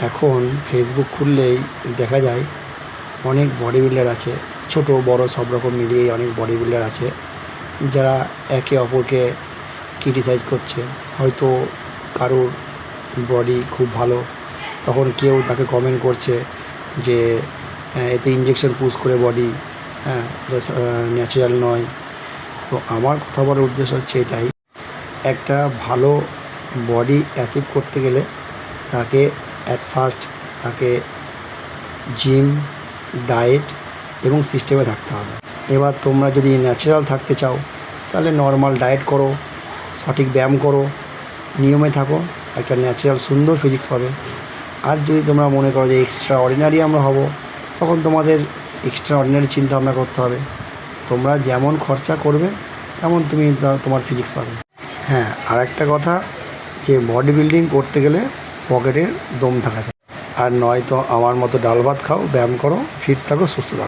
এখন ফেসবুক খুললেই দেখা যায় অনেক বডি বিল্ডার আছে, ছোট বড় সব রকম মিলিয়েই অনেক বডি বিল্ডার আছে যারা একে অপরকে ক্রিটিসাইজ করছে। হয়তো কারোর বডি খুব ভালো, তখন কেউ তাকে কমেন্ট করছে যে এতে ইঞ্জেকশন পুশ করে বডি, ন্যাচারাল নয়। তো আমার কথা বলার উদ্দেশ্য হচ্ছে এটাই, একটা ভালো বডি অ্যাচিভ করতে গেলে তাকে অ্যাট ফার্স্ট তাকে জিম, ডায়েট এবং সিস্টেমে থাকতে হবে। এবার তোমরা যদি ন্যাচারাল থাকতে চাও তাহলে নর্মাল ডায়েট করো, সঠিক ব্যায়াম করো, নিয়মে থাকো, একটা ন্যাচারাল সুন্দর ফিজিক্স পাবে। আর যদি তোমরা মনে করো যে এক্সট্রা অর্ডিনারি আমরা হব, তখন তোমাদের এক্সট্রা অর্ডিনারি চিন্তা ভাবনা করতে হবে। তোমরা যেমন খরচা করবে তেমন তুমি তোমার ফিজিক্স পাবে। হ্যাঁ, আর একটা কথা, যে বডি বিল্ডিং করতে গেলে পকেটের দম থাকা যায়, আর নয়তো আমার মতো ডাল ভাত খাও, ব্যায়াম করো, ফিট থাকো, সুস্থ থাকো।